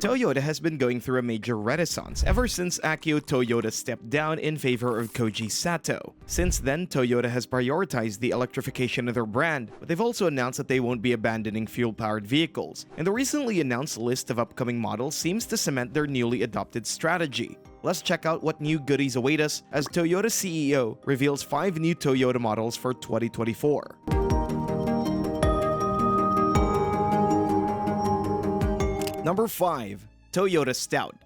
Toyota has been going through a major renaissance ever since Akio Toyoda stepped down in favor of Koji Sato. Since then, Toyota has prioritized the electrification of their brand, but they've also announced that they won't be abandoning fuel-powered vehicles, and the recently announced list of upcoming models seems to cement their newly adopted strategy. Let's check out what new goodies await us as Toyota CEO reveals 5 new Toyota models for 2024. Number 5. Toyota Stout.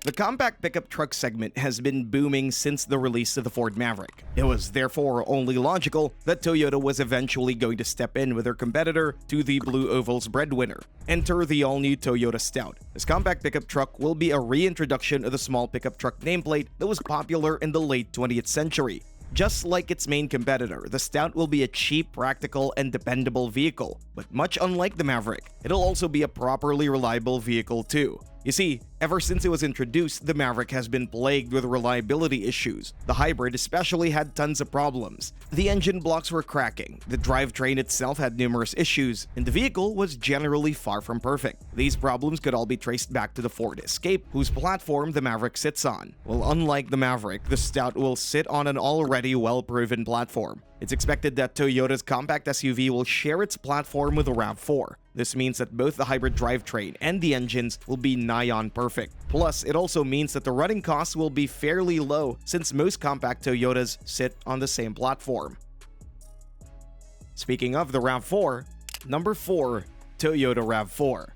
The compact pickup truck segment has been booming since the release of the Ford Maverick. It was therefore only logical that Toyota was eventually going to step in with their competitor to the Blue Oval's breadwinner. Enter the all-new Toyota Stout. This compact pickup truck will be a reintroduction of the small pickup truck nameplate that was popular in the late 20th century. Just like its main competitor, the Stout will be a cheap, practical, and dependable vehicle. But much unlike the Maverick, it'll also be a properly reliable vehicle too. You see, ever since it was introduced, the Maverick has been plagued with reliability issues. The hybrid especially had tons of problems. The engine blocks were cracking, the drivetrain itself had numerous issues, and the vehicle was generally far from perfect. These problems could all be traced back to the Ford Escape, whose platform the Maverick sits on. Well, unlike the Maverick, the Stout will sit on an already well-proven platform. It's expected that Toyota's compact SUV will share its platform with the RAV4. This means that both the hybrid drivetrain and the engines will be nigh on perfect. Plus, it also means that the running costs will be fairly low since most compact Toyotas sit on the same platform. Speaking of the RAV4, number 4, Toyota RAV4.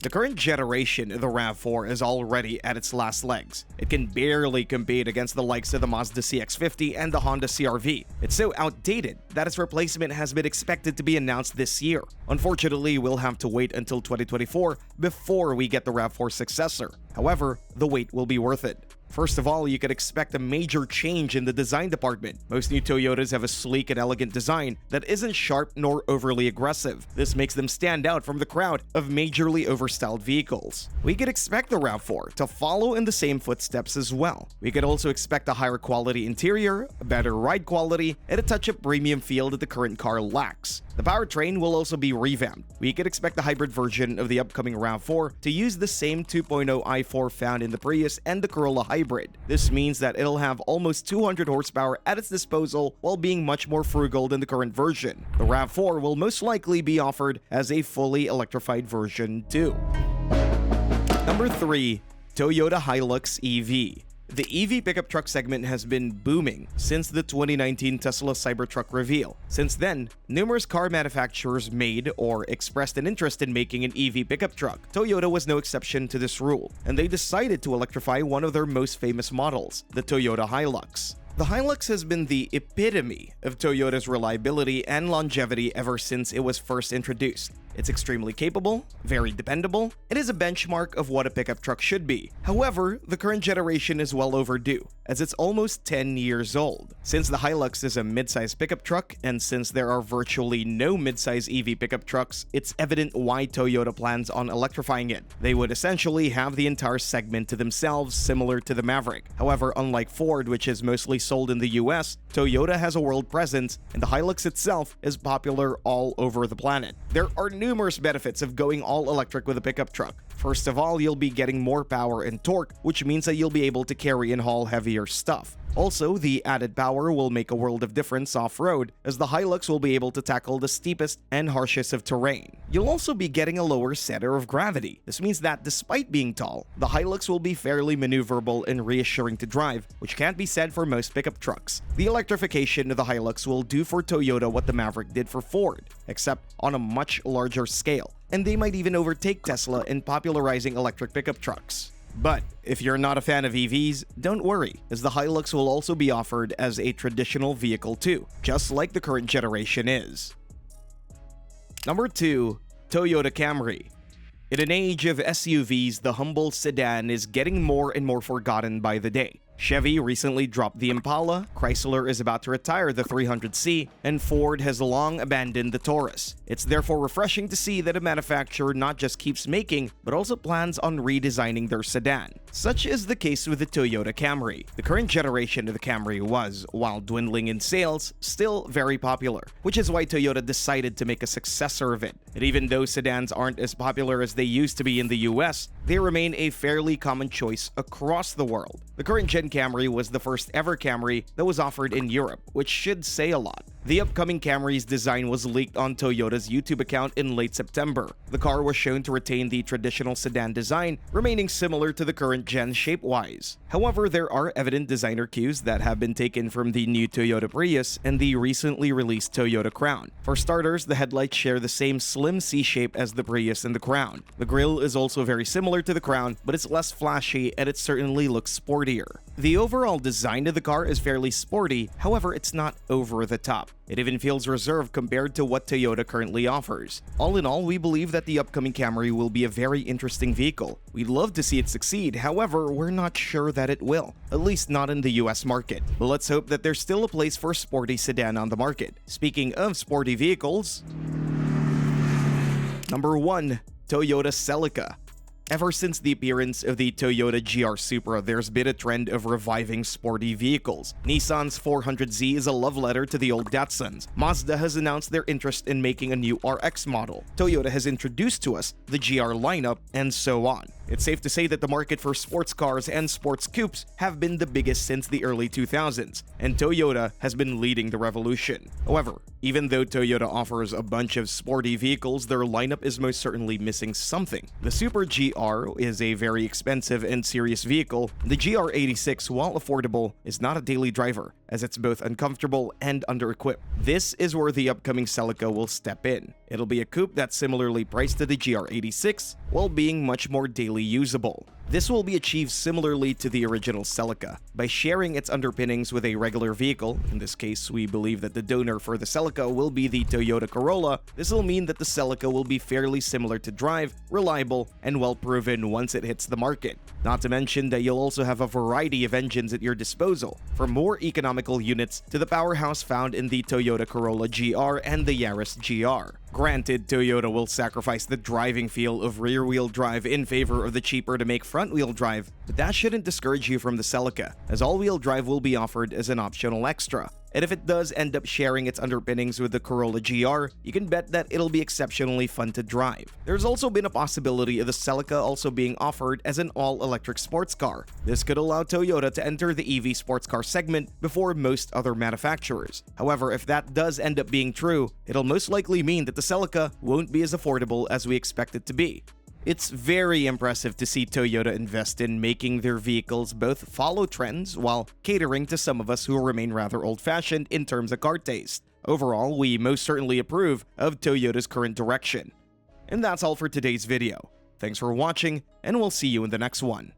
The current generation of the RAV4 is already at its last legs. It can barely compete against the likes of the Mazda CX-50 and the Honda CR-V. It's so outdated that its replacement has been expected to be announced this year. Unfortunately, we'll have to wait until 2024 before we get the RAV4 successor. However, the wait will be worth it. First of all, you could expect a major change in the design department. Most new Toyotas have a sleek and elegant design that isn't sharp nor overly aggressive. This makes them stand out from the crowd of majorly overstyled vehicles. We could expect the RAV4 to follow in the same footsteps as well. We could also expect a higher quality interior, a better ride quality, and a touch of premium feel that the current car lacks. The powertrain will also be revamped. We could expect the hybrid version of the upcoming RAV4 to use the same 2.0 i4 found in the Prius and the Corolla hybrid. This means that it'll have almost 200 horsepower at its disposal while being much more frugal than the current version. The RAV4 will most likely be offered as a fully electrified version too. Number 3. Toyota Hilux EV. The EV pickup truck segment has been booming since the 2019 Tesla Cybertruck reveal. Since then, numerous car manufacturers made or expressed an interest in making an EV pickup truck. Toyota was no exception to this rule, and they decided to electrify one of their most famous models, the Toyota Hilux. The Hilux has been the epitome of Toyota's reliability and longevity ever since it was first introduced. It's extremely capable, very dependable, it is a benchmark of what a pickup truck should be. However, the current generation is well overdue, as it's almost 10 years old. Since the Hilux is a mid-size pickup truck, and since there are virtually no mid-size EV pickup trucks, it's evident why Toyota plans on electrifying it. They would essentially have the entire segment to themselves, similar to the Maverick. However, unlike Ford, which is mostly sold in the US, Toyota has a world presence, and the Hilux itself is popular all over the planet. There are numerous benefits of going all electric with a pickup truck. First of all, you'll be getting more power and torque, which means that you'll be able to carry and haul heavier stuff. Also, the added power will make a world of difference off-road, as the Hilux will be able to tackle the steepest and harshest of terrain. You'll also be getting a lower center of gravity. This means that despite being tall, the Hilux will be fairly maneuverable and reassuring to drive, which can't be said for most pickup trucks. The electrification of the Hilux will do for Toyota what the Maverick did for Ford, except on a much larger scale, and they might even overtake Tesla in popularizing electric pickup trucks. But if you're not a fan of EVs, don't worry, as the Hilux will also be offered as a traditional vehicle too, just like the current generation is. Number 2. Toyota Camry. In an age of SUVs, the humble sedan is getting more and more forgotten by the day. Chevy recently dropped the Impala, Chrysler is about to retire the 300C, and Ford has long abandoned the Taurus. It's therefore refreshing to see that a manufacturer not just keeps making, but also plans on redesigning their sedan. Such is the case with the Toyota Camry. The current generation of the Camry was, while dwindling in sales, still very popular, which is why Toyota decided to make a successor of it. And even though sedans aren't as popular as they used to be in the US, they remain a fairly common choice across the world. The current gen Camry was the first ever Camry that was offered in Europe, which should say a lot. The upcoming Camry's design was leaked on Toyota's YouTube account in late September. The car was shown to retain the traditional sedan design, remaining similar to the current gen shape-wise. However, there are evident designer cues that have been taken from the new Toyota Prius and the recently released Toyota Crown. For starters, the headlights share the same slim C-shape as the Prius and the Crown. The grille is also very similar to the Crown, but it's less flashy and it certainly looks sportier. The overall design of the car is fairly sporty, however, it's not over the top. It even feels reserved compared to what Toyota currently offers. All in all, we believe that the upcoming Camry will be a very interesting vehicle. We'd love to see it succeed, however, we're not sure that it will, at least not in the US market. But let's hope that there's still a place for a sporty sedan on the market. Speaking of sporty vehicles, number 1. Toyota Celica. Ever since the appearance of the Toyota GR Supra, there's been a trend of reviving sporty vehicles. Nissan's 400Z is a love letter to the old Datsuns. Mazda has announced their interest in making a new RX model. Toyota has introduced to us the GR lineup, and so on. It's safe to say that the market for sports cars and sports coupes have been the biggest since the early 2000s, and Toyota has been leading the revolution. However, even though Toyota offers a bunch of sporty vehicles, their lineup is most certainly missing something. The Super GR is a very expensive and serious vehicle. The GR86, while affordable, is not a daily driver, as it's both uncomfortable and under-equipped. This is where the upcoming Celica will step in. It'll be a coupe that's similarly priced to the GR86, while being much more daily usable. This will be achieved similarly to the original Celica, by sharing its underpinnings with a regular vehicle. In this case, we believe that the donor for the Celica will be the Toyota Corolla. This will mean that the Celica will be fairly similar to drive, reliable, and well-proven once it hits the market. Not to mention that you'll also have a variety of engines at your disposal, from more economical units to the powerhouse found in the Toyota Corolla GR and the Yaris GR. Granted, Toyota will sacrifice the driving feel of rear-wheel drive in favor of the cheaper-to-make front-wheel drive, but that shouldn't discourage you from the Celica, as all-wheel drive will be offered as an optional extra. And if it does end up sharing its underpinnings with the Corolla GR, you can bet that it'll be exceptionally fun to drive. There's also been a possibility of the Celica also being offered as an all-electric sports car. This could allow Toyota to enter the EV sports car segment before most other manufacturers. However, if that does end up being true, it'll most likely mean that the Celica won't be as affordable as we expect it to be. It's very impressive to see Toyota invest in making their vehicles both follow trends while catering to some of us who remain rather old-fashioned in terms of car taste. Overall, we most certainly approve of Toyota's current direction. And that's all for today's video. Thanks for watching, and we'll see you in the next one.